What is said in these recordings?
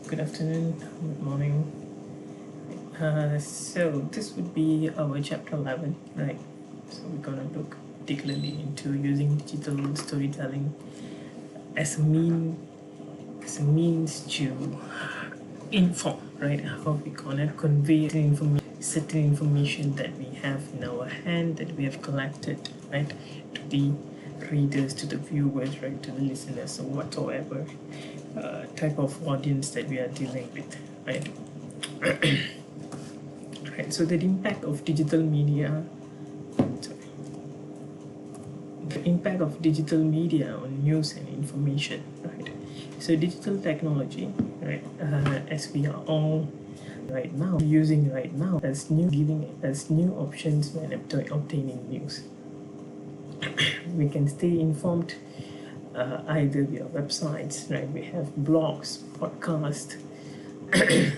Good afternoon, good morning. So this would be our chapter 11, right? So we're gonna look particularly into using digital storytelling as a means to inform, right? How we gonna convey certain information that we have in our hand, that we have collected, right, to the readers, to the viewers, right, to the listeners, or whatsoever type of audience that we are dealing with, right? Right. So the impact of digital media, sorry, the impact of digital media on news and information, right? So digital technology, right, as we are all right now using right now as new options when obtaining news. We can stay informed either via websites, right? We have blogs, podcasts,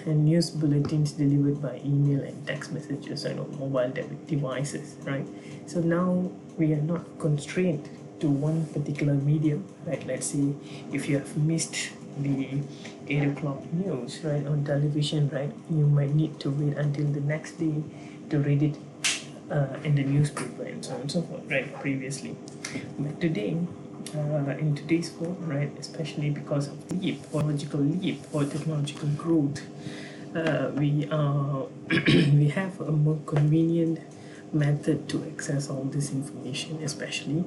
and news bulletins delivered by email and text messages and on mobile devices, right? So now we are not constrained to one particular medium, right? Let's say if you have missed the 8 o'clock news, right, on television, right, you might need to wait until the next day to read it in the newspaper and so on and so forth, right, previously. But today, in today's world, right, especially because of leap or technological growth, we have a more convenient method to access all this information, especially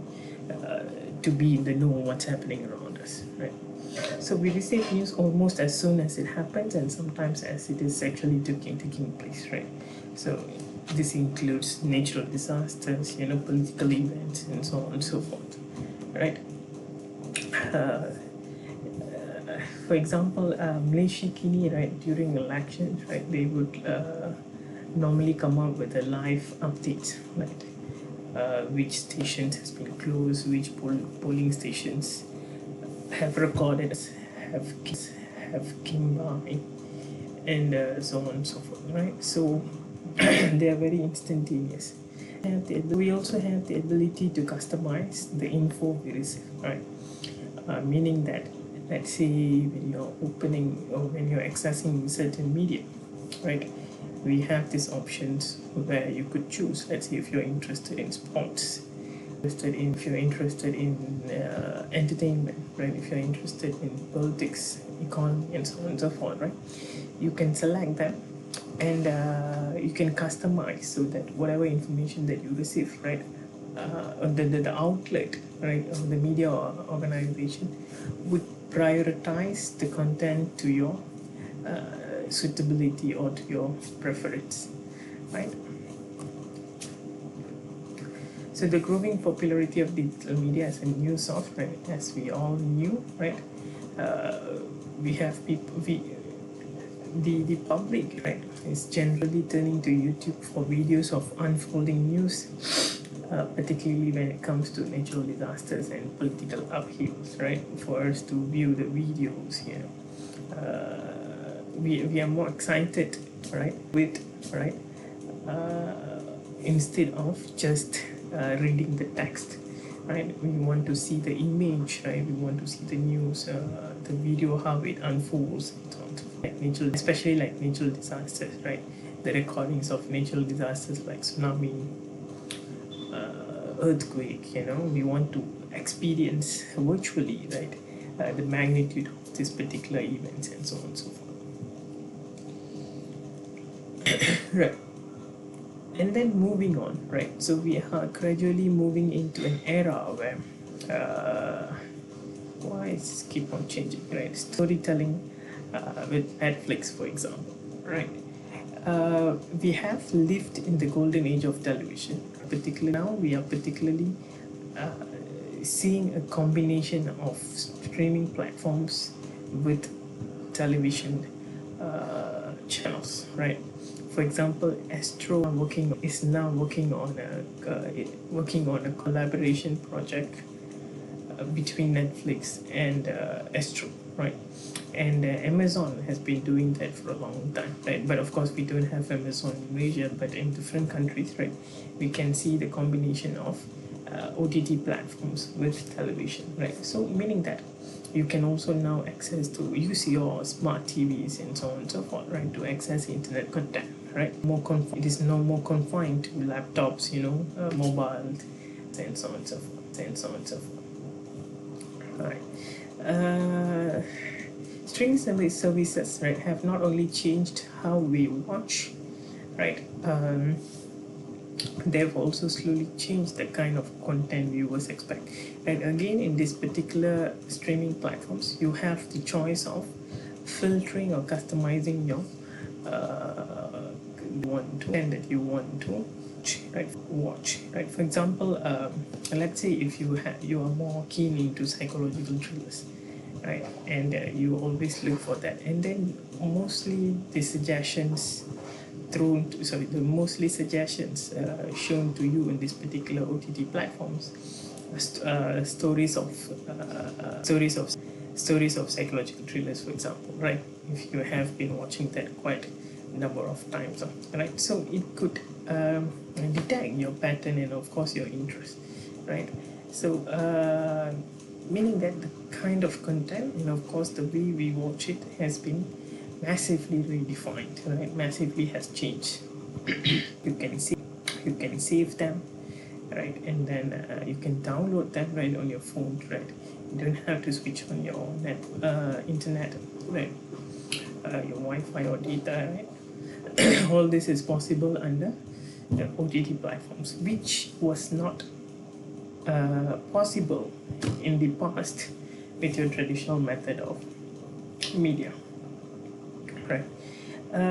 to be in the know what's happening around us, right? So we receive news almost as soon as it happens, and sometimes as it is actually taking place, right? So this includes natural disasters, political events, and so on and so forth, right? Uh, for example, Malaysia Kini, right, during elections, right, they would normally come out with a live update, right? Which stations has been closed, which polling stations have recorded, have came by, and so on and so forth, right? So they are very instantaneous. We also have the ability to customize the info we receive, right? Meaning that, let's say, when you're opening or when you're accessing certain media, right, we have these options where you could choose. Let's say if you're interested in sports, if you're interested in entertainment, right, if you're interested in politics, economy, and so on and so forth, right, you can select that, and you can customize so that whatever information that you receive, right, the outlet, right, of the media organization would prioritize the content to your suitability or to your preference, right? So the growing popularity of digital media as a news software, as we all knew, right? We have the public, right, is generally turning to YouTube for videos of unfolding news, particularly when it comes to natural disasters and political upheavals, right? For us to view the videos, we are more excited, right, instead of just reading the text, right? We want to see the image, right? We want to see the news, the video, how it unfolds, and so on. Especially like natural disasters, right? The recordings of natural disasters like tsunami, earthquake, we want to experience virtually, right, the magnitude of this particular events and so on and so forth. Right. And then moving on, right? So we are gradually moving into an era where why is keep on changing, right? Storytelling with Netflix, for example, right? We have lived in the golden age of television. Particularly now, we are particularly seeing a combination of streaming platforms with television channels, right? For example, Astro is now working on a collaboration project between Netflix and Astro, right? And Amazon has been doing that for a long time, right? But of course, we don't have Amazon in Malaysia, but in different countries, right? We can see the combination of OTT platforms with television, right? So meaning that You can also now use your smart TVs and so on and so forth, right, to access internet content, right? It is no more confined to laptops, mobile, and so on and so forth, right? Streaming services, right, have not only changed how we watch, right? They've also slowly changed the kind of content viewers expect. And again, in this particular streaming platforms, you have the choice of filtering or customizing your that you want to watch, right? For example, let's say if you are more keen into psychological thrillers, right, and you always look for that, and then mostly the suggestions shown to you in this particular OTT platforms, stories of psychological thrillers, for example, right? If you have been watching that quite a number of times, right? So it could detect your pattern and of course your interest, right? So meaning that the kind of content and of course the way we watch it has been massively redefined, right? Massively has changed. you can save them, right, and then you can download them right on your phone, right? You don't have to switch on your internet, right? Your Wi-Fi or data, right? All this is possible under the OTT platforms, which was not possible in the past with your traditional method of media, right?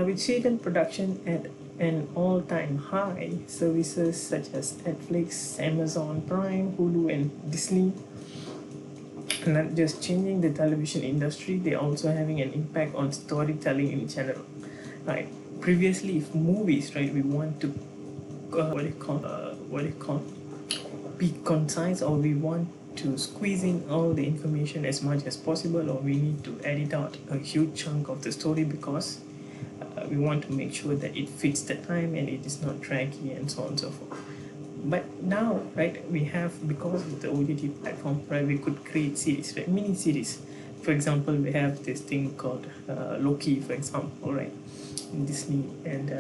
With serial production at an all-time high, services such as Netflix, Amazon Prime, Hulu, and Disney not just changing the television industry, they're also having an impact on storytelling in general, right? Previously, if movies, right, we want to be concise, or we want to squeeze in all the information as much as possible, or we need to edit out a huge chunk of the story because we want to make sure that it fits the time and it is not draggy and so on and so forth. But now, right, we have, because of the OTT platform, right, we could create series, right, mini series. For example, we have this thing called Loki, for example, right, in Disney, and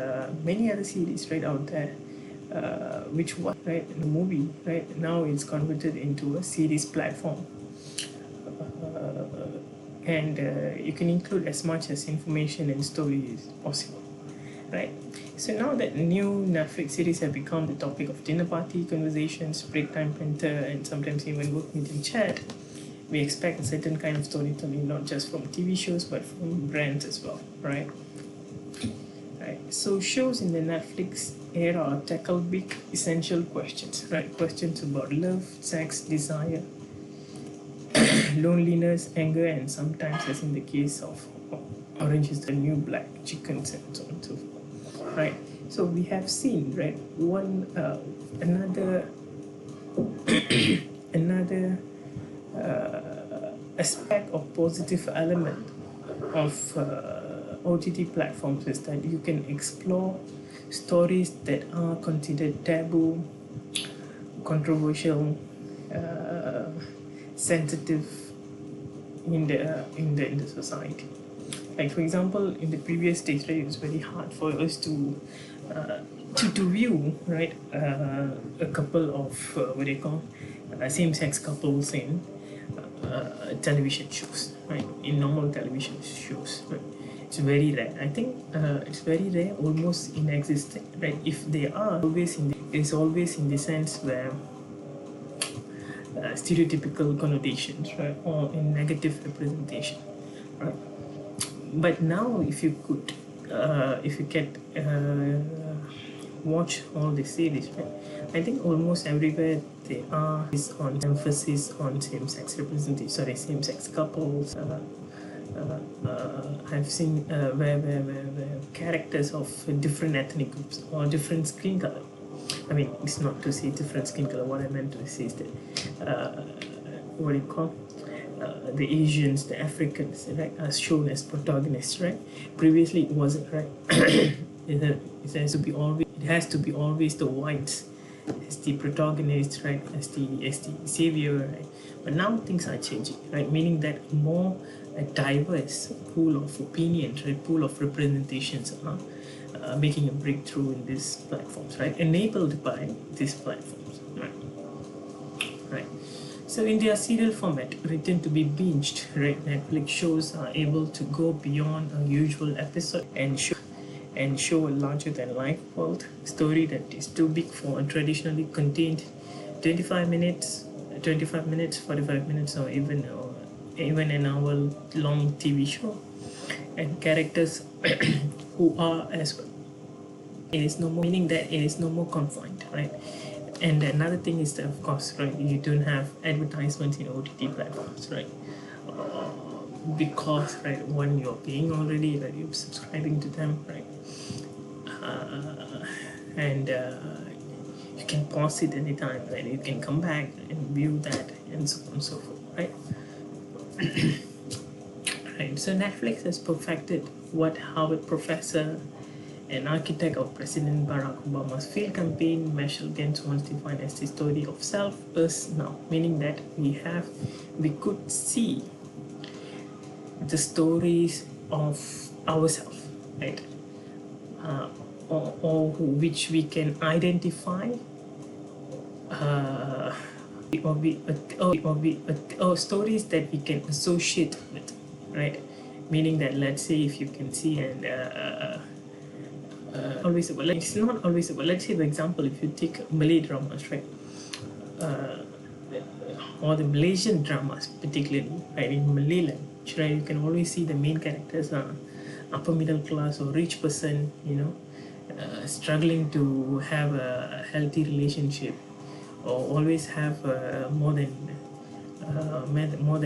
many other series right out there, which was right in the movie, right, now it's converted into a series platform, and you can include as much as information and story as possible, right? So now that new Netflix series have become the topic of dinner party conversations, break time banter, and sometimes even work meeting chat, we expect a certain kind of storytelling, not just from TV shows but from brands as well, right? Right. So shows in the Netflix era tackle big essential questions, right? Questions about love, sex, desire, loneliness, anger, and sometimes, as in the case of Orange is the New Black, chickens, and so on and so forth, right? So we have seen, right, another aspect of positive element of OTT platforms is that you can explore stories that are considered taboo, controversial, sensitive in the society. Like, for example, in the previous days, right, it was very hard for us to view, right, a couple of same-sex couples in television shows, right, in normal television shows, right? It's very rare. I think it's very rare, almost inexistent, right? If they are, it's always in the sense where stereotypical connotations, right, or in negative representation, right? But now, if you can watch all the series, right, I think almost everywhere they are is on emphasis on same-sex representation. Sorry, same-sex couples. I've seen where characters of different ethnic groups or different skin color. I mean, it's not to say different skin color. What I meant to say is that the Asians, the Africans, right, are shown as protagonists, right? Previously, it wasn't, right? It has to be always the whites as the protagonist, right, as the savior, right? But now things are changing, right? Meaning that more a diverse pool of opinions, right, pool of representations are making a breakthrough in these platforms, right? Enabled by these platforms, right? Right. So in their serial format, written to be binged, right? Netflix shows are able to go beyond a usual episode and show a larger than life world story that is too big for a traditionally contained 25 minutes, 25 minutes, 45 minutes, or even an hour long TV show, and characters who are as well. It is no more, meaning that it is no more confined, right? And another thing is that, of course, right, you don't have advertisements in OTT platforms, right? Because, right, when you're paying already, right, you're subscribing to them, right? And you can pause it anytime, right? You can come back and view that, and so on and so forth, right? Right. So Netflix has perfected what Harvard professor and architect of President Barack Obama's field campaign, Michelle Gens, once defined as the story of self us now, meaning that we could see the stories of ourselves, right? Or which we can identify, or stories that we can associate with, right? Meaning that, let's say, if you can see and always about, like, it's not always about, let's say, for example, if you take Malay dramas, right? Or the Malaysian dramas, particularly, right, in Malay language, right, you can always see the main characters are upper middle class or rich person, struggling to have a healthy relationship, or always have more than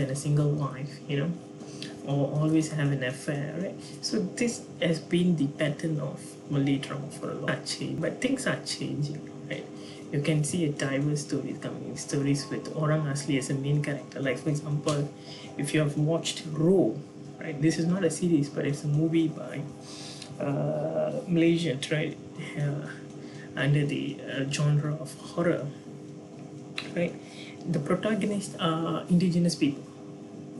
a single wife, or always have an affair, right? So this has been the pattern of Malay drama for a long time. But things are changing, right? You can see a diverse stories with Orang Asli as a main character. Like, for example, if you have watched Roh, right? This is not a series, but it's a movie by Malaysian, right? Under the genre of horror, right? The protagonists are indigenous people,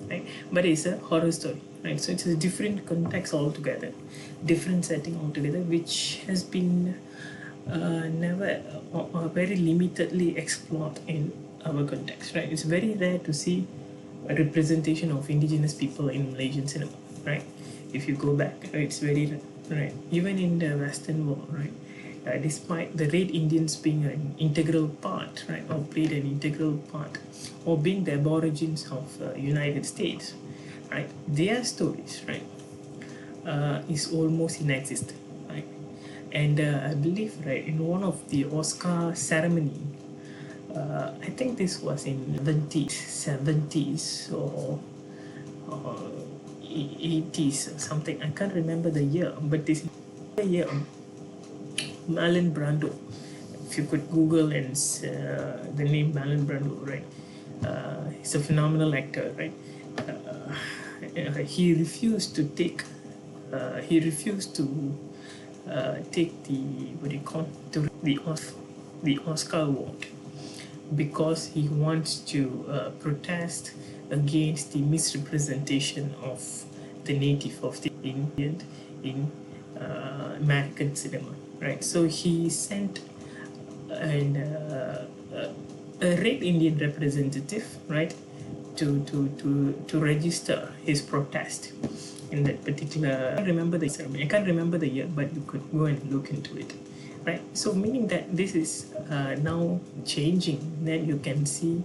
right? But it's a horror story, right? So it's a different context altogether, different setting altogether, which has been never or very limitedly explored in our context, right? It's very rare to see a representation of indigenous people in Malaysian cinema, right? If you go back, right, it's very rare, right? Even in the Western world, right? Despite the Red Indians being an integral part, right, or played an integral part, or being the aborigines of United States, right, their stories, right, is almost inexistent, right? And I believe, right, in one of the Oscar ceremony, I think this was in the 70s or 80s or something. I can't remember the year, but this year, Marlon Brando. If you could Google and the name Marlon Brando, right? He's a phenomenal actor, right? He refused to take. He refused to take the the Oscar award, because he wants to protest against the misrepresentation of the native of the Indian in American cinema, right? So he sent a Red Indian representative, right, to register his protest in that particular. I remember the ceremony. I can't remember the year, but you could go and look into it, right? So meaning that this is now changing. That you can see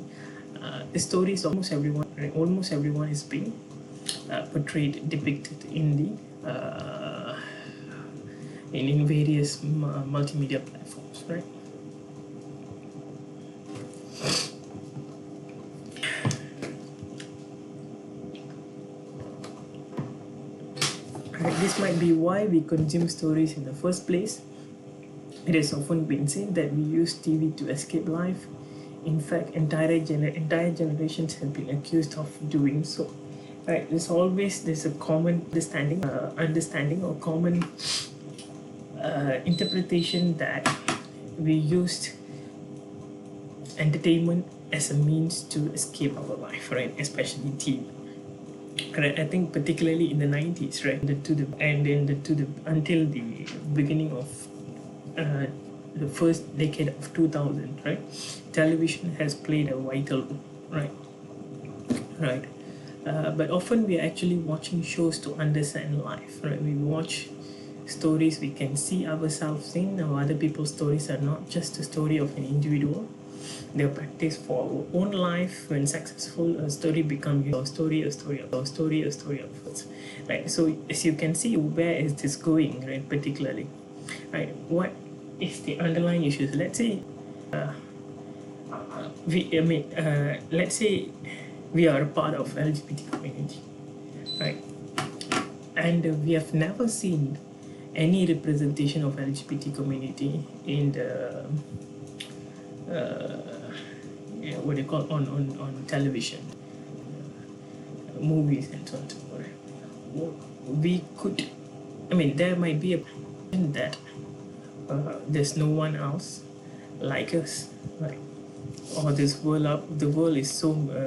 the stories of almost everyone. Right? Almost everyone is being portrayed, depicted in the in various multimedia platforms, right? This might be why we consume stories in the first place. It has often been said that we use TV to escape life. In fact, entire generations have been accused of doing so. Right? There's a common understanding or common interpretation that we used entertainment as a means to escape our life, right? Especially TV. Right, I think particularly in the 90s, right, until the beginning of the first decade of 2000, right, television has played a vital role, right. But often we are actually watching shows to understand life, right? We watch stories we can see ourselves in, or other people's stories are not just a story of an individual. They're practiced for our own life. When successful, a story becomes a story of us, right? So as you can see, where is this going, right? Particularly, right? What is the underlying issues? Let's say, let's say we are a part of LGBT community, right? And we have never seen any representation of LGBT community in the what do you call on television, movies and so on and so forth. We could, there might be a question that there's no one else like us, right? Or the world is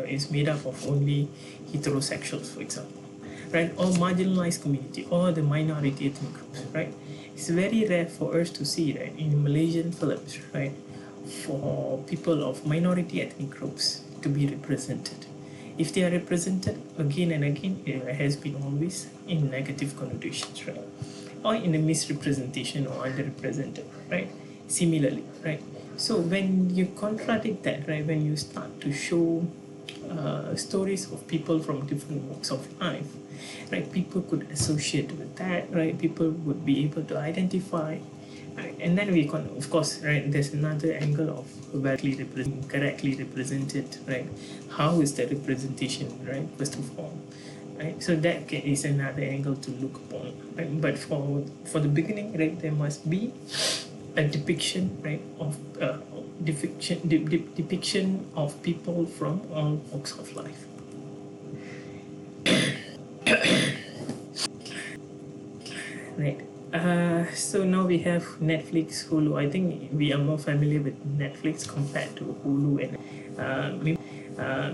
is made up of only heterosexuals, for example, right? Or marginalized community, or the minority ethnic groups, right? It's very rare for us to see, right, in Malaysian films, right, for people of minority ethnic groups to be represented. If they are represented again and again, it has been always in negative connotations, right? Or in a misrepresentation or underrepresented, right? Similarly, right? So when you contradict that, right, when you start to show stories of people from different walks of life, right, people could associate with that, right? People would be able to identify, right? And then we can, of course, right, there's another angle of correctly represented, right? How is the representation, right? First of all, right? So that is another angle to look upon, right? But for the beginning, right, there must be a depiction, right, of depiction of people from all walks of life. Right. So now we have Netflix, Hulu. I think we are more familiar with Netflix compared to Hulu and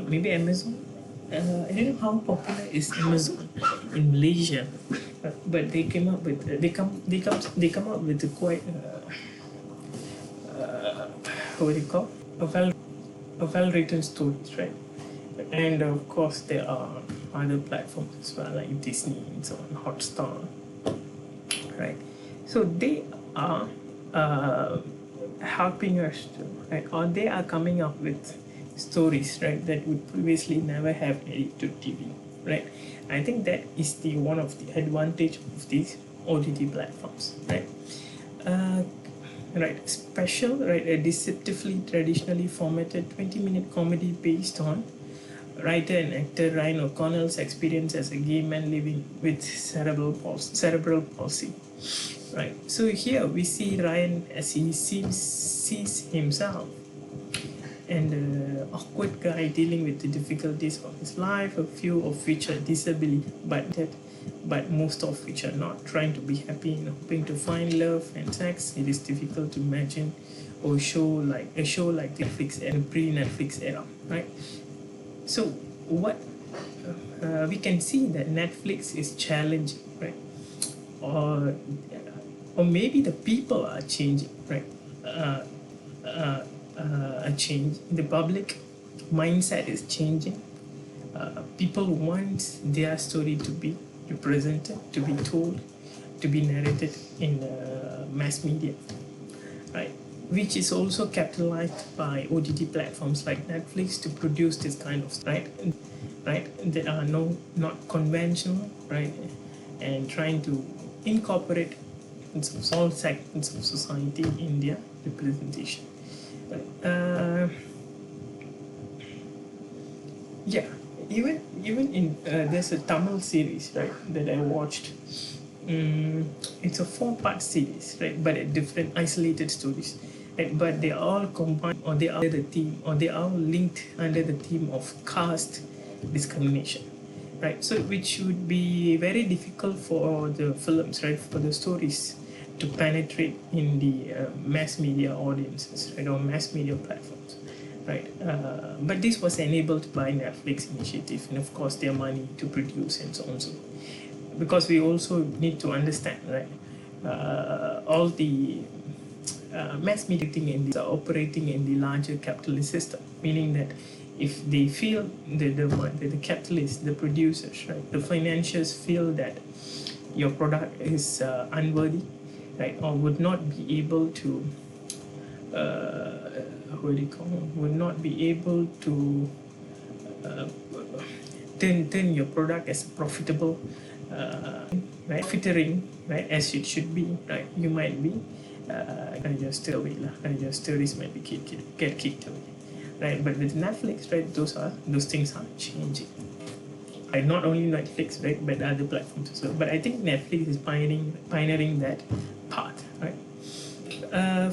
maybe Amazon. I don't know how popular is Amazon in Malaysia, but they came up with they come up with a quite what do you call a well written stories, right? And of course there are other platforms as well, like Disney and so on, Hotstar, right? So they are helping us to, right, or they are coming up with stories, right, that would previously never have made it to TV, right? I think that is the one of the advantage of these OTT platforms, right? Right, special, right, a deceptively traditionally formatted 20-minute comedy based on writer and actor Ryan O'Connell's experience as a gay man living with cerebral palsy. Right. So here we see Ryan as he sees himself, and an awkward guy dealing with the difficulties of his life, a few of which are disability, but most of which are not, trying to be happy and hoping to find love and sex. It is difficult to imagine a show like Netflix and pre-Netflix era, right? So what we can see that Netflix is challenging, right? Or maybe the people are changing, right? A change. The public mindset is changing. People want their story to be represented, to be told, to be narrated in mass media, right? Which is also capitalized by OTT platforms like Netflix to produce this kind of, right? They are not conventional, right? And trying to incorporate all segments of society in their representation. Yeah, even in there's a Tamil series, right, that I watched. It's a 4-part series, right, but different isolated stories, right, but they are all combined, or they are the theme, or they are linked under the theme of caste discrimination, right? So which would be very difficult for the films, right, for the stories to penetrate in the mass media audiences, right, or mass media platforms, right? But this was enabled by Netflix initiative and of course their money to produce and so on, so because we also need to understand, right? All the mass media thing are operating in the larger capitalist system, meaning that if they feel the capitalists, the producers, right, the financiers feel that your product is unworthy, right, or would not be able to what do you call it? Would not be able to uh, turn your product as profitable, right, filtering, right, as it should be, right, you might be your story and your stories might be get kicked away, right? But with Netflix, right, those things are changing. Right, not only Netflix, right, but other platforms as well. But I think Netflix is pioneering that path, right?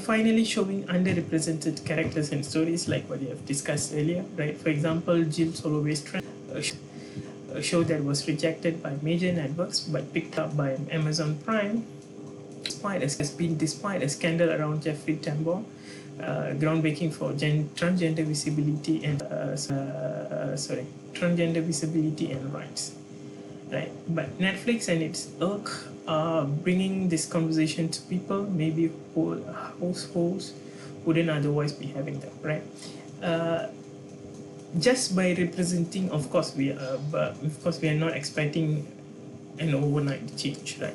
Finally, showing underrepresented characters and stories like what you have discussed earlier, right? For example, Jill Soloway's Trend, a show that was rejected by major networks but picked up by Amazon Prime, despite a scandal around Jeffrey Tambor, groundbreaking for transgender visibility and transgender visibility and rights, right? But Netflix and its ilk are bringing this conversation to people maybe households wouldn't otherwise be having them, right? Just by representing, of course we are not expecting an overnight change, right?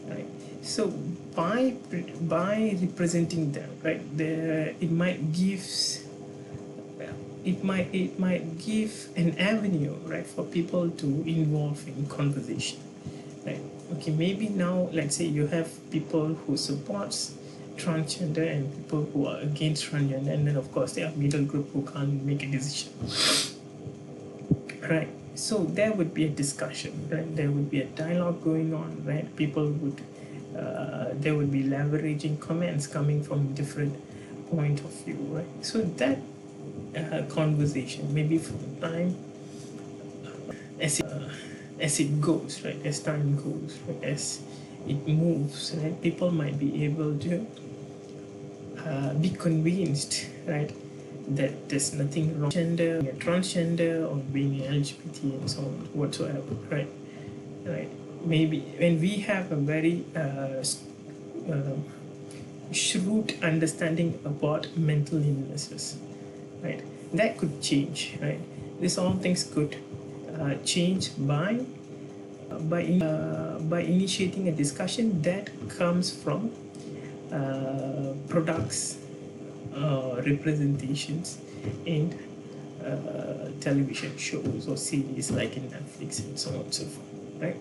Right. So by representing them, right, it might give an avenue, right, for people to involve in conversation, right? Okay, maybe now let's say you have people who supports transgender and people who are against transgender, and then of course there are middle group who can't make a decision, right? So there would be a discussion, right? There would be a dialogue going on, right? People would they would be leveraging comments coming from different point of view, right? So that conversation, maybe from time as it goes, right? As time goes, right? As it moves, right? People might be able to be convinced, right, that there's nothing wrong gender, transgender, or being LGBT and so on whatsoever, right? Right. Maybe when we have a very shrewd understanding about mental illnesses, right, that could change, right? These all things could change by initiating a discussion that comes from products, representations in television shows or series like in Netflix and so on and so forth, right?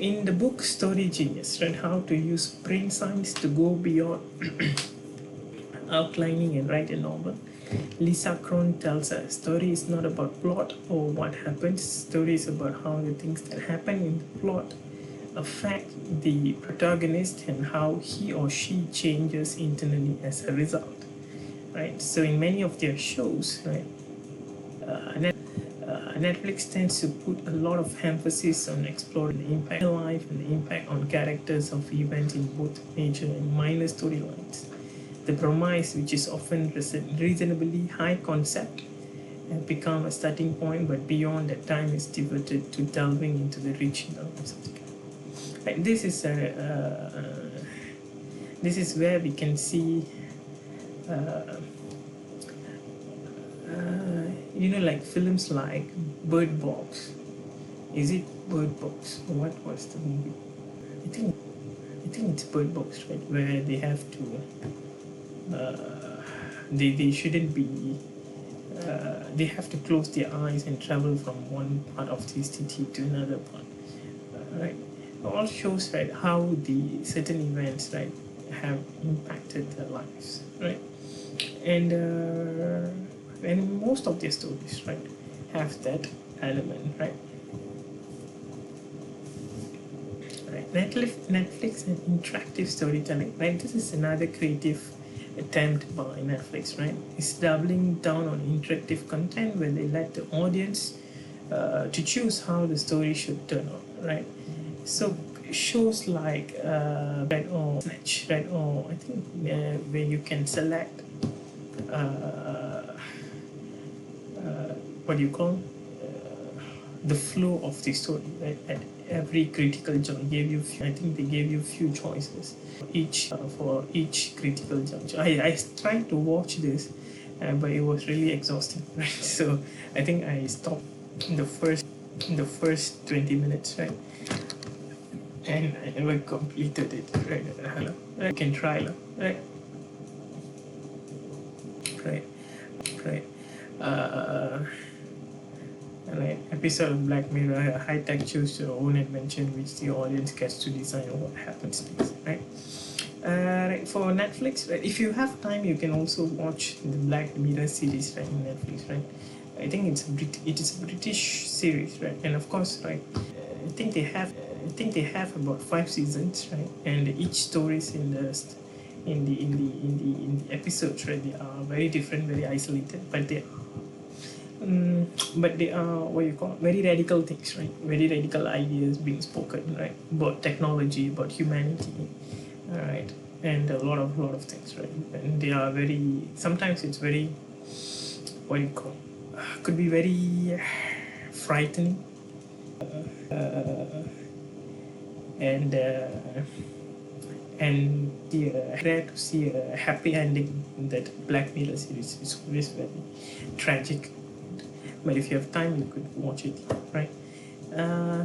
In the book Story Genius, right, how to use brain science to go beyond outlining and write a novel, Lisa Kron tells us story is not about plot or what happens. Story is about how the things that happen in the plot affect the protagonist and how he or she changes internally as a result, right? So in many of their shows, right, Netflix tends to put a lot of emphasis on exploring the impact on life and the impact on characters of events in both major and minor storylines. The premise, which is often reasonably high concept, has become a starting point, but beyond that, time is devoted to delving into the rich elements of the character. Right, this is where we can see like films like Bird Box. Is it Bird Box? What was the movie? I think it's Bird Box, right? Where they have to they shouldn't be they have to close their eyes and travel from one part of the city to another part, right? It all shows, right, how the certain events, right, have impacted their lives, right? And most of their stories, right, have that element, right? Netflix and interactive storytelling, right? This is another creative attempt by Netflix, right? It's doubling down on interactive content where they let the audience to choose how the story should turn out, right? So shows like Red or Snatch, right? Or I think where you can select uh, what do you call the flow of the story, right? At every critical juncture, I think they gave you few choices for each critical juncture. I tried to watch this, but it was really exhausting, right? So I think I stopped in the first 20 minutes, right? And I never completed it, right? You can try, right? Right, right. Right. Episode of Black Mirror, a high-tech choose your own adventure in which the audience gets to decide what happens next, right? Right, for Netflix, right, if you have time, you can also watch the Black Mirror series, right, on Netflix, right? I think it is a British series, right? And of course, right, I think they have about 5 seasons, right? And each story is in the episodes, right? They are very different, very isolated, but they are what you call very radical things, right? Very radical ideas being spoken, right? About technology, about humanity, right? And a lot of things, right? And they are very, sometimes it's very, what do you call, could be very frightening, and rare to see a happy ending in that Black Mirror series. It's always very tragic, but if you have time, you could watch it, right?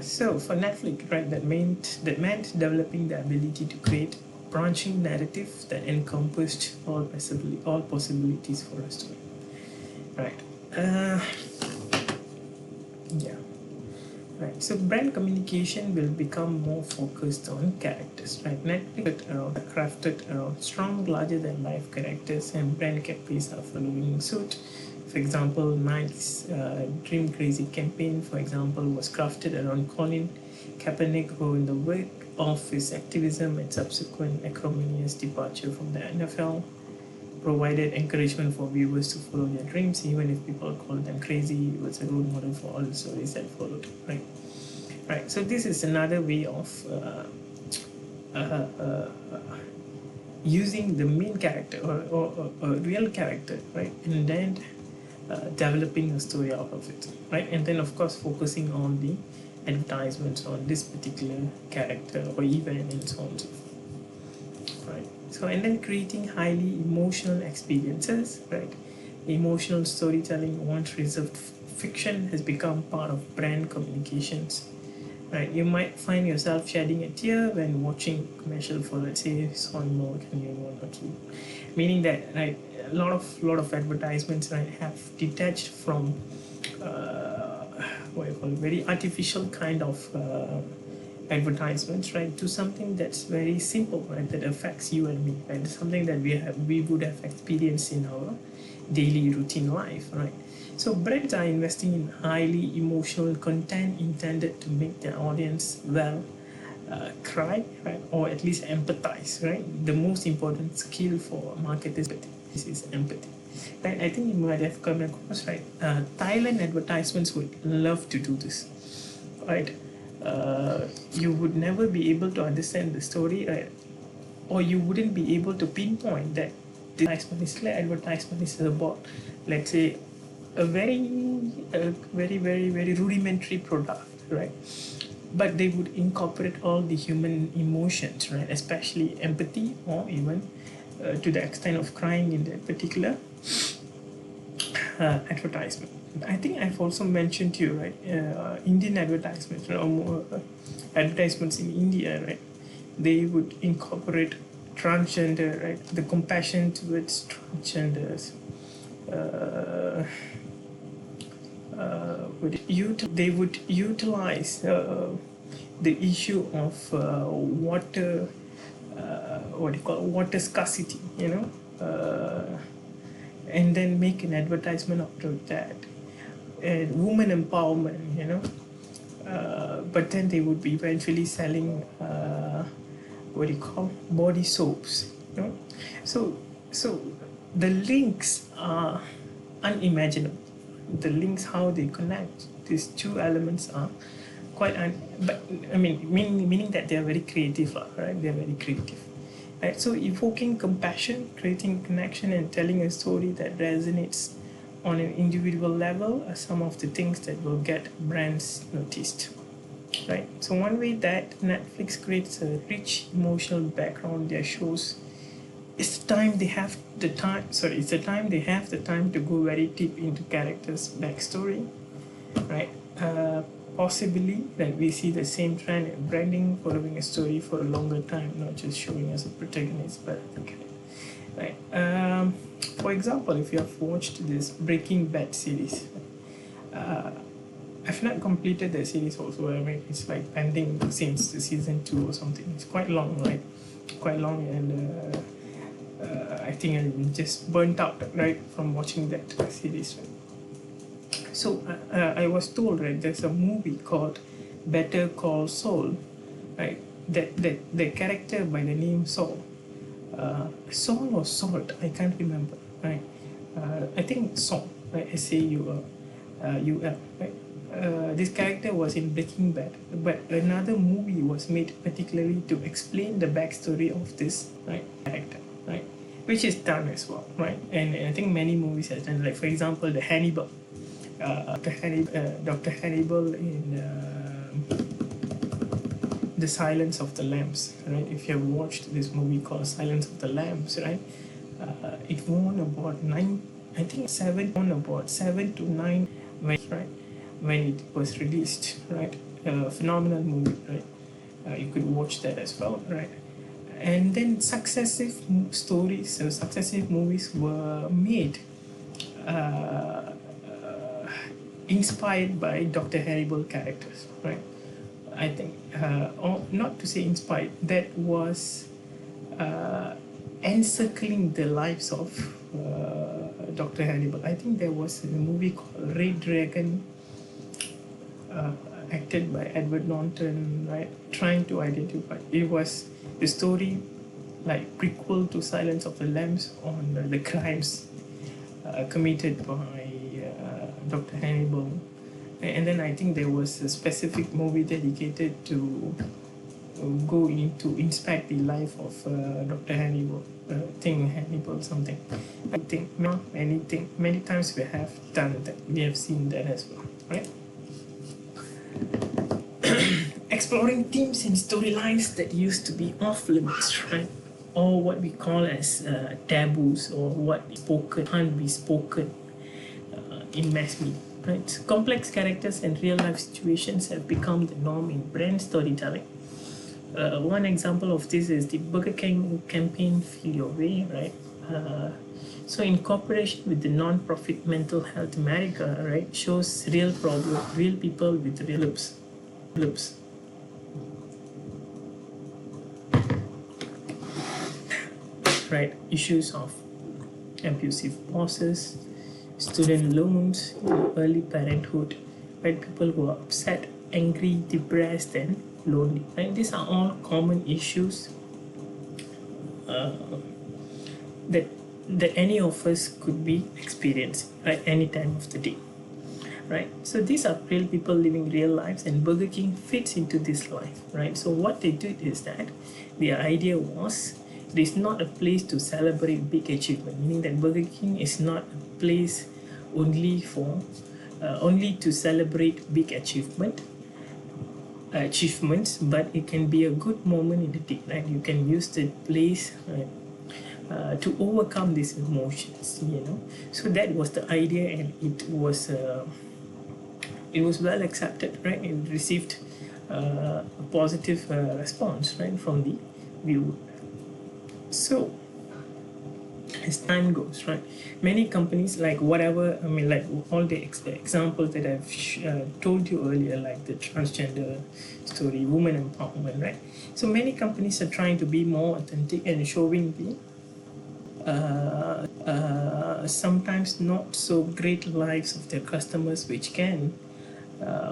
So for Netflix, right, that meant developing the ability to create branching narrative that encompassed all possibilities for a story, right? Yeah. Right, so brand communication will become more focused on characters, right? Netflix crafted around strong, larger-than-life characters, and brand capes are following suit. For example, Nike's Dream Crazy campaign, for example, was crafted around Colin Kaepernick, who, in the wake of his activism and subsequent acrimonious departure from the NFL, provided encouragement for viewers to follow their dreams, even if people call them crazy. It was a role model for all the stories that followed, right? Right. So this is another way of using the main character or a real character, right? And then developing a story out of it, right? And then of course focusing on the advertisements on this particular character or event and so on and so forth, right? So and then creating highly emotional experiences, right? Emotional storytelling, once reserved fiction, has become part of brand communications, right? You might find yourself shedding a tear when watching commercial for, let's say, soy milk and you want to, meaning that, right, a lot of advertisements, right, have detached from what you call it, very artificial kind of advertisements, right, to something that's very simple, right, that affects you and me, right, something that we would have experienced in our daily routine life, right? So brands are investing in highly emotional content intended to make their audience cry, right, or at least empathize, right? The most important skill for marketers is empathy, right? I think you might have come across, right? Thailand advertisements would love to do this, right? You would never be able to understand the story, right? Or you wouldn't be able to pinpoint that the advertisement is about, let's say, a very rudimentary product, right? But they would incorporate all the human emotions, right? Especially empathy, or even to the extent of crying in that particular advertisement. I think I've also mentioned to you, right? Indian advertisements, or more advertisements in India, right? They would incorporate transgender, right? The compassion towards transgenders. They would utilize the issue of water, what do you call it, water scarcity, and then make an advertisement out of that, and woman empowerment, but then they would be eventually selling what do you call body soaps, so the links are unimaginable. The links, how they connect these two elements, are quite but I mean, meaning that they are very creative, right? They are very creative. Right? So evoking compassion, creating connection, and telling a story that resonates on an individual level are some of the things that will get brands noticed. Right? So one way that Netflix creates a rich emotional background their shows it's the time they have the time sorry it's the time they have the time to go very deep into characters backstory, right? Possibly that we see the same trend in branding, following a story for a longer time, not just showing us a protagonist but the character, right? For example, if you have watched this Breaking Bad series, uh, I've not completed the series also. I mean, it's like pending since the season 2 or something. It's quite long, right? Quite long, and I think I'm just burnt out, right, from watching that series. Right? So I was told, right, there's a movie called Better Call Saul, right? That the character by the name Saul, Saul or Salt, I can't remember, right? I think Saul, right? SAUL, right? This character was in Breaking Bad, but another movie was made particularly to explain the backstory of this right character, right? Which is done as well, right? And I think many movies have done, like for example, the Hannibal, Dr. Hannibal in The Silence of the Lambs, right? If you have watched this movie called Silence of the Lambs, right? It won about I think won about 7 to 9, right? When it was released, right? Phenomenal movie, right? You could watch that as well, right? And then successive movies were made, uh, inspired by Dr. Hannibal characters, right? I think, or not to say inspired, that was encircling the lives of Dr. Hannibal. I think there was a movie called Red Dragon, acted by Edward Norton, right? Trying to identify. It was the story, like prequel to Silence of the Lambs, on the crimes committed by Dr. Hannibal. And then I think there was a specific movie dedicated to go into inspect the life of Dr. Hannibal, Hannibal something. I think many times we have done that. We have seen that as well, right? Exploring themes and storylines that used to be off limits, right? Or what we call as taboos, or what can't be spoken in mass media. Right? Complex characters and real life situations have become the norm in brand storytelling. One example of this is the Burger King campaign Feel Your Way, right? So in cooperation with the non-profit Mental Health America, right, shows real people with real lives. Right, issues of abusive bosses, student loans, early parenthood, right? People who are upset, angry, depressed, and lonely. Right? These are all common issues that any of us could be experiencing, right? Any time of the day, right? So these are real people living real lives, and Burger King fits into this life, right? So what they did is that the idea was, it is not a place to celebrate big achievement, meaning that Burger King is not a place only to celebrate big achievements, but it can be a good moment in the day, right? You can use the place, right, to overcome these emotions, So that was the idea, and it was well accepted, right? It received a positive response, right, from the viewer. So as time goes, right, many companies, like like all the examples that I've told you earlier, like the transgender story, women empowerment, right? So many companies are trying to be more authentic and showing the sometimes not so great lives of their customers, which can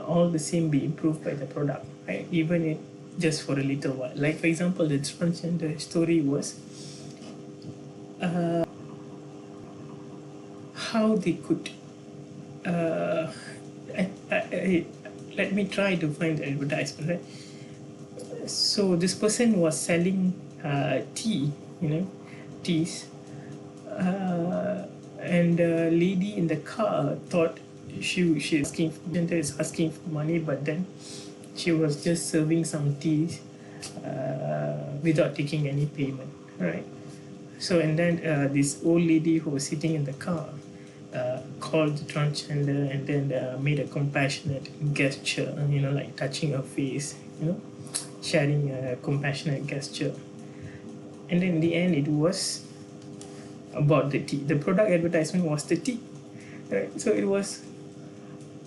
all the same be improved by the product, right? Even it just for a little while. Like for example, the transgender story was how they could. Let me try to find the advertisement. Right? So this person was selling tea, teas. And the lady in the car thought is asking for money, but then she was just serving some tea without taking any payment, right? So and then this old lady who was sitting in the car called the transgender and then made a compassionate gesture, like touching her face, sharing a compassionate gesture. And then in the end, it was about the tea. The product advertisement was the tea, right? So it was,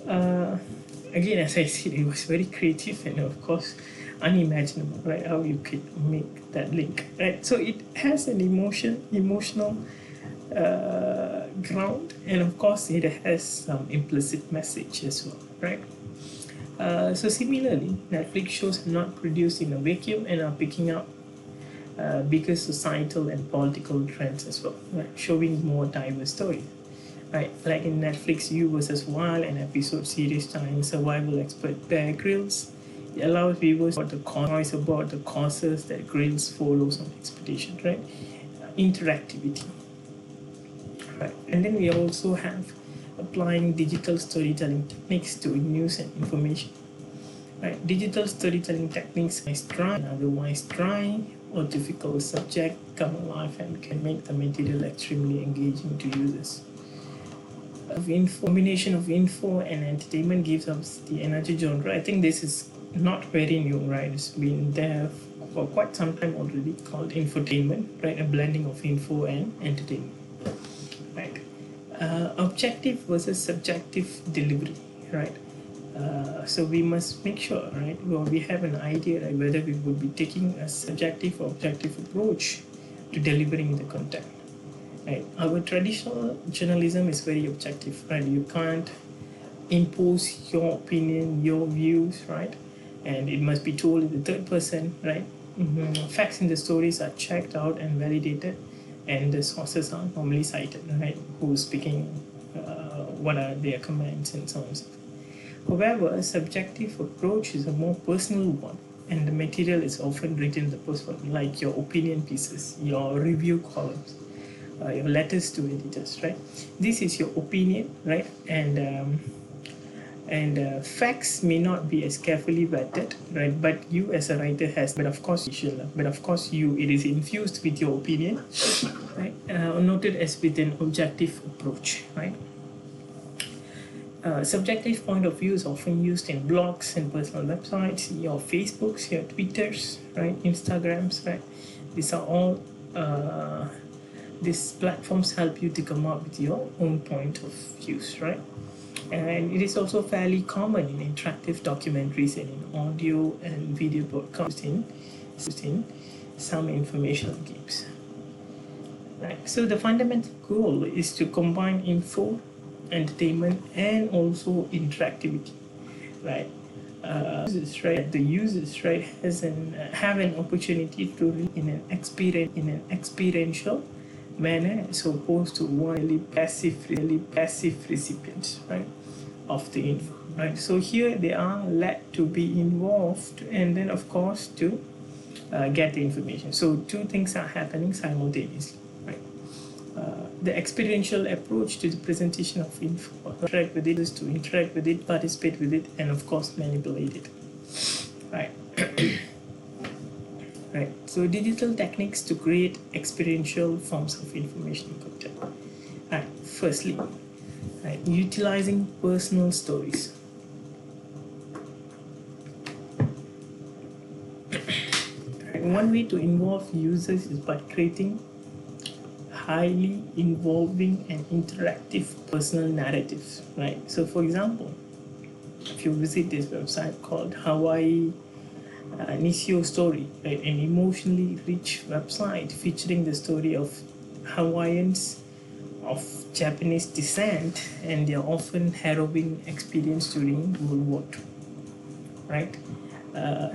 again, as I said, it was very creative and of course unimaginable, right? How you could make that link, right? So it has an emotional ground, and of course it has some implicit message as well, right? So similarly, Netflix shows are not produced in a vacuum and are picking up bigger societal and political trends as well, right? Showing more diverse stories, right? Like in Netflix You versus Wild, an episode series starring survival expert Bear Grylls. It allows viewers about the causes that Grylls follows on expedition, right? Interactivity, right? And then we also have applying digital storytelling techniques to news and information. Right, digital storytelling techniques is dry and otherwise dry or difficult subject come alive and can make the material extremely engaging to users. Combination of info and entertainment gives us the energy genre. I think this is not very new, right? It's been there for quite some time already, called infotainment, right? A blending of info and entertainment, right? Objective versus subjective delivery, right? So we must make sure, right, we have an idea, right, whether we would be taking a subjective or objective approach to delivering the content, right? Our traditional journalism is very objective, right? You can't impose your opinion, your views, right? And it must be told in the third person, right? Facts in the stories are checked out and validated, and the sources are normally cited, right? Who's speaking, what are their comments, and so on and so forth. However, a subjective approach is a more personal one, and the material is often written in the person, like your opinion pieces, your review columns, your letters to editors, right? This is your opinion, right? And facts may not be as carefully vetted, right? But you as a writer but of course it is infused with your opinion, right? Noted as with an objective approach, right? Subjective point of view is often used in blogs and personal websites, your Facebooks, your Twitters, right, Instagrams, right? These are all these platforms help you to come up with your own point of views, right? And it is also fairly common in interactive documentaries and in audio and video broadcasts in some informational games. Right. So the fundamental goal is to combine info, entertainment, and also interactivity, right? The users, right, have an opportunity to read in an experiential manner, as opposed to one really passive recipients, right, of the info, right? So here they are led to be involved, and then of course to get the information. So two things are happening simultaneously, right? The experiential approach to the presentation of info, interact with it, is to interact with it, participate with it, and of course manipulate it, right? Right. So digital techniques to create experiential forms of information content. Right. Firstly, right, utilizing personal stories. Right. One way to involve users is by creating highly involving and interactive personal narratives, right? So for example, if you visit this website called Hawaii Nishio Story, right, an emotionally rich website featuring the story of Hawaiians of Japanese descent and their often harrowing experience during World War II, right?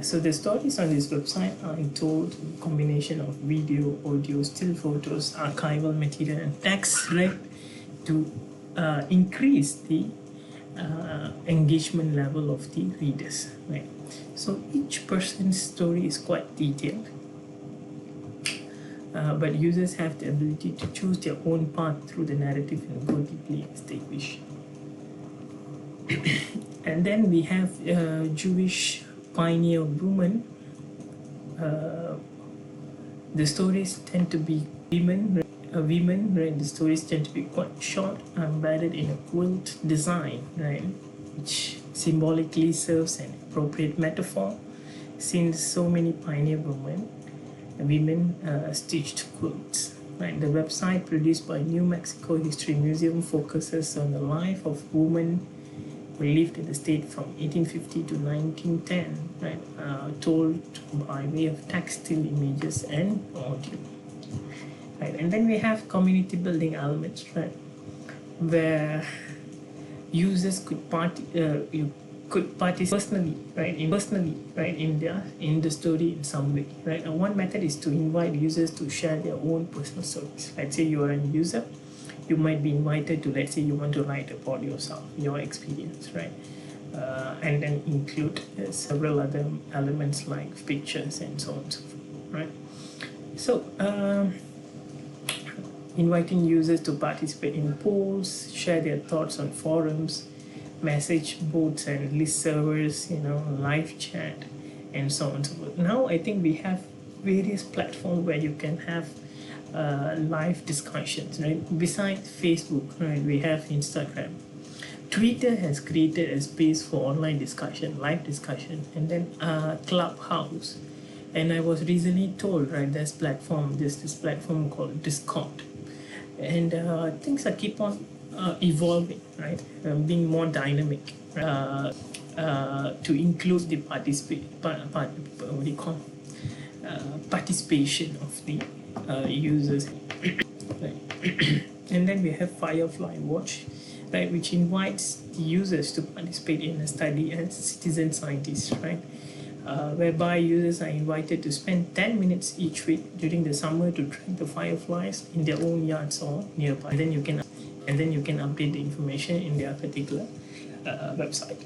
So the stories on this website are told in combination of video, audio, still photos, archival material, and text, right, to increase the engagement level of the readers, right? So each person's story is quite detailed, but users have the ability to choose their own path through the narrative and go deeply as they wish. And then we have Jewish pioneer woman. The stories tend to be women, right? The stories tend to be quite short, embedded in a quilt design, right, which symbolically serves an appropriate metaphor, since so many pioneer women stitched quilts. Right, the website produced by New Mexico History Museum focuses on the life of women who lived in the state from 1850 to 1910, right, told by way of textile images and audio. Right, and then we have community building elements, right, where users could participate personally, in the story in some way, right. And one method is to invite users to share their own personal stories. Let's say you are a user, you might be invited to, let's say you want to write about yourself, your experience, right, and then include several other elements like pictures and so on and so forth, right. So inviting users to participate in polls, share their thoughts on forums, message boards and list servers, live chat, and so on and so forth. Now I think we have various platforms where you can have live discussions, right? Besides Facebook, right, we have Instagram. Twitter has created a space for online discussion, live discussion, and then Clubhouse. And I was recently told, right, there's this platform called Discord. And things are keep on evolving, right, being more dynamic, to include the participation of the users. Right. And then we have Firefly Watch, right, which invites the users to participate in a study as citizen scientists, right, whereby users are invited to spend 10 minutes each week during the summer to track the fireflies in their own yards or nearby. And then you can update the information in their particular website.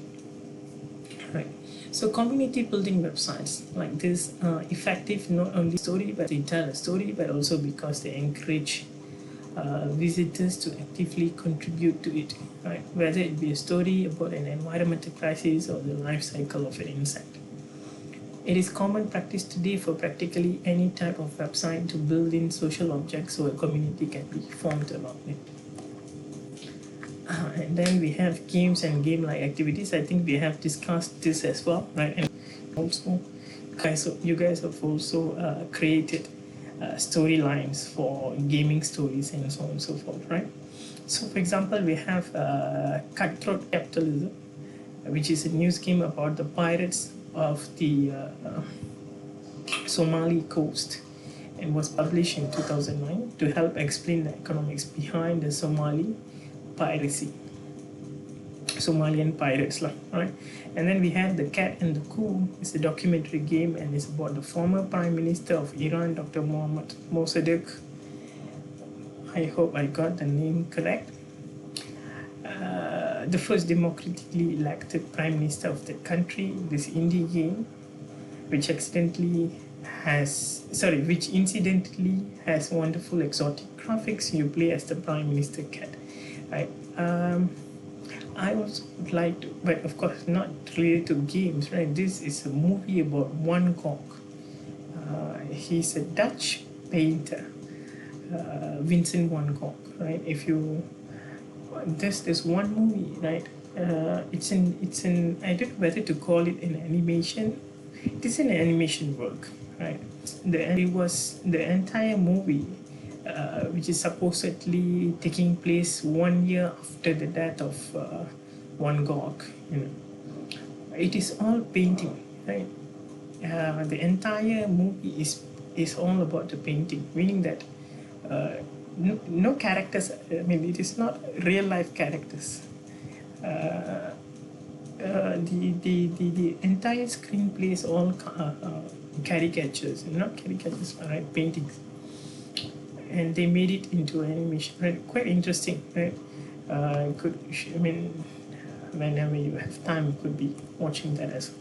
Right. So community building websites like this are effective not only they tell a story, but also because they encourage visitors to actively contribute to it, right? Whether it be a story about an environmental crisis or the life cycle of an insect. It is common practice today for practically any type of website to build in social objects so a community can be formed around it. And then we have games and game-like activities. I think we have discussed this as well, right? And also, you guys have also created storylines for gaming stories and so on and so forth, right? So, for example, we have Cutthroat Capitalism, which is a news game about the pirates of the Somali coast, and was published in 2009 to help explain the economics behind the Somalian pirates, right? And then we have The Cat and the Coup. It's a documentary game and it's about the former Prime Minister of Iran, Dr. Mohammad Mossadegh. I hope I got the name correct. The first democratically elected Prime Minister of the country. This indie game, which incidentally has wonderful exotic graphics. You play as the Prime Minister cat, right? I also would like to, but of course not related to games, right? This is a movie about Van Gogh. He's a Dutch painter, Vincent van Gogh, right? There's one movie, right? It's in I don't know whether to call it an animation. It is an animation work, right? It was the entire movie, which is supposedly taking place 1 year after the death of Van Gogh. It is all painting, right? The entire movie is all about the painting, meaning that no characters. I mean, it is not real life characters. The entire screenplay is all caricatures, not caricatures, right? Paintings, and they made it into animation. Right? Quite interesting, right? Whenever you have time, you could be watching that as well.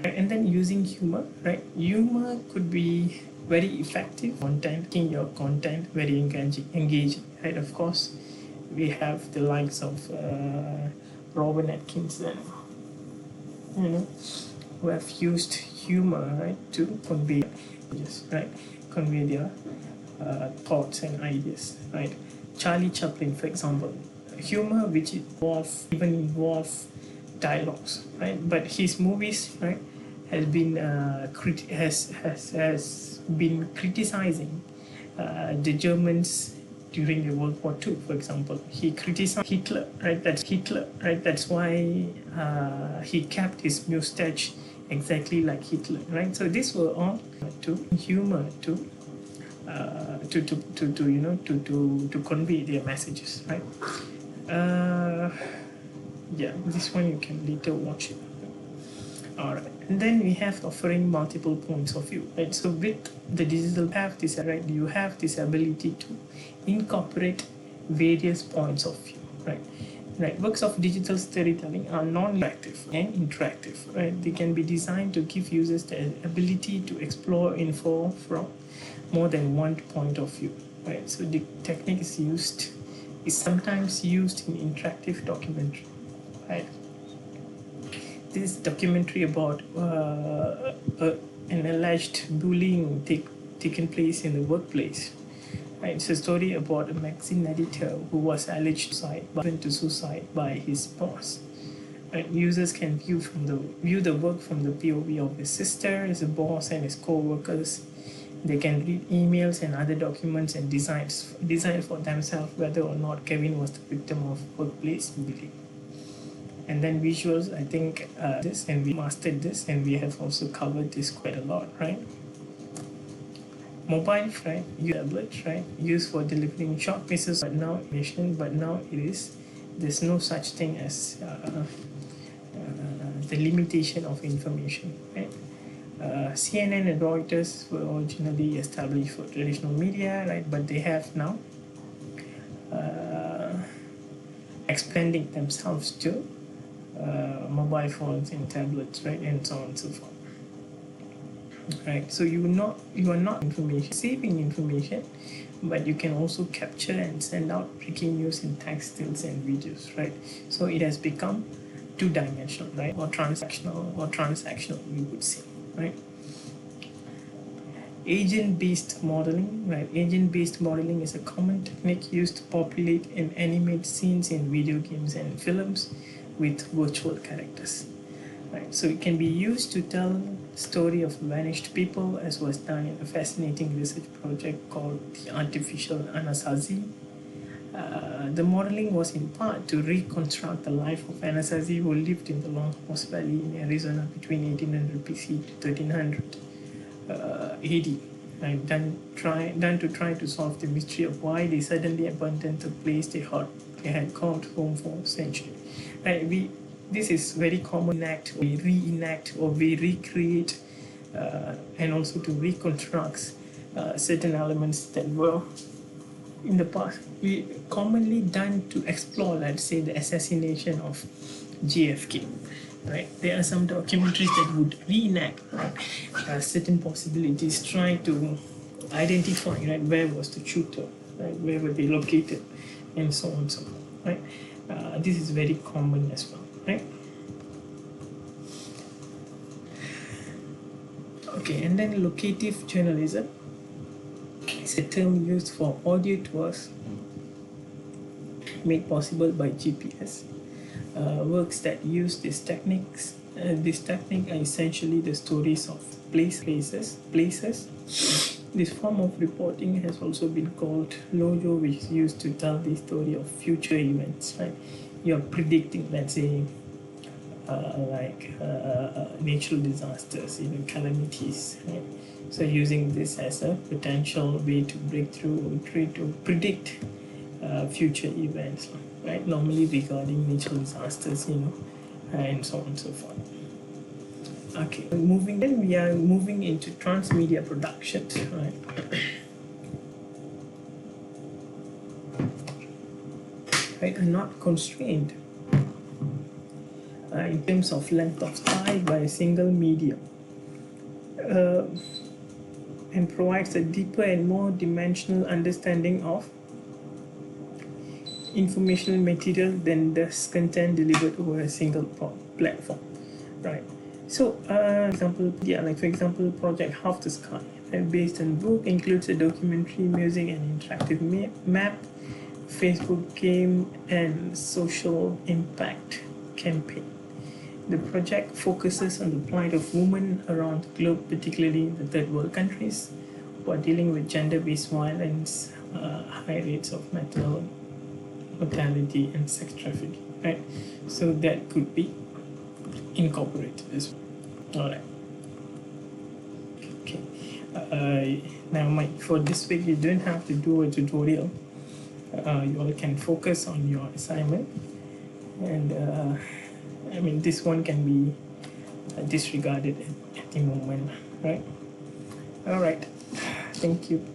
And then using humor, right? Humor could be very effective content, making your content very engaging, right? Of course, we have the likes of Robin Atkinson, you know, who have used humor, right, to convey, right, convey their thoughts and ideas, right? Charlie Chaplin, for example, humor which even involve dialogues, right? But his movies, right, has been has been criticizing the Germans during the World War II, for example. He criticized Hitler, right? That's why he kept his mustache exactly like Hitler, right? So these were all to humor to convey their messages, right? Yeah, this one you can later watch it. All right, and then we have offering multiple points of view, right? So with the digital have this, right, you have this ability to incorporate various points of view, right? Right, works of digital storytelling are non-interactive and interactive, right? They can be designed to give users the ability to explore info from more than one point of view, right? So the technique is sometimes used in interactive documentary, right? This documentary about an alleged bullying taken place in the workplace. Right, it's a story about a magazine editor who was alleged suicide by his boss. Right, users can view the work from the POV of his sister, his boss, and his co-workers. They can read emails and other documents and decide for themselves whether or not Kevin was the victim of workplace bullying. And then visuals, I think this, and we mastered this, and we have also covered this quite a lot, right? Mobile, right? Tablets, right? Used for delivering short pieces, but now there's no such thing as the limitation of information, right? CNN and Reuters were originally established for traditional media, right? But they have now expanding themselves to mobile phones and tablets, right, and so on and so forth. Right, so you are not information saving information, but you can also capture and send out breaking news in text, stills, and videos, right? So it has become two-dimensional, right, or transactional, we would say, right? Agent-based modeling, right? Agent-based modeling is a common technique used to populate and animate scenes in video games and films with virtual characters. Right, so it can be used to tell the story of vanished people, as was done in a fascinating research project called the Artificial Anasazi. The modeling was in part to reconstruct the life of Anasazi, who lived in the Longhorse Valley in Arizona between 1800 BC to 1300 AD. Right, done to try to solve the mystery of why they suddenly abandoned the place they had called home for centuries. Right, this is very common we reenact or we recreate and also to reconstruct certain elements that were in the past. We commonly done to explore, let's say, the assassination of JFK. Right, there are some documentaries that would reenact, right, certain possibilities, trying to identify, right, where was the shooter, right, where were they located, and so on and so forth. Right, this is very common as well. Right. Okay, and then locative journalism is a term used for audio tours made possible by GPS. Works that use these techniques. This technique are essentially the stories of places. This form of reporting has also been called lojo, which is used to tell the story of future events. Right, you're predicting, let's say, natural disasters, calamities. Right? So using this as a potential way to break through, try to predict future events, right? Normally regarding natural disasters, and so on and so forth. Okay, we are moving into transmedia productions, right? Right, are not constrained in terms of length of style by a single medium, and provides a deeper and more dimensional understanding of informational material than does content delivered over a single platform, right? So, for example, Project Half the Sky, based on book, includes a documentary, music, and interactive map, Facebook game, and social impact campaign. The project focuses on the plight of women around the globe, particularly in the third world countries, who are dealing with gender-based violence, high rates of maternal mortality, and sex trafficking. Right, so that could be incorporated as well. All right. Okay. Now, Mike, for this week, you don't have to do a tutorial. You all can focus on your assignment, and this one can be disregarded at the moment, right? All right. Thank you.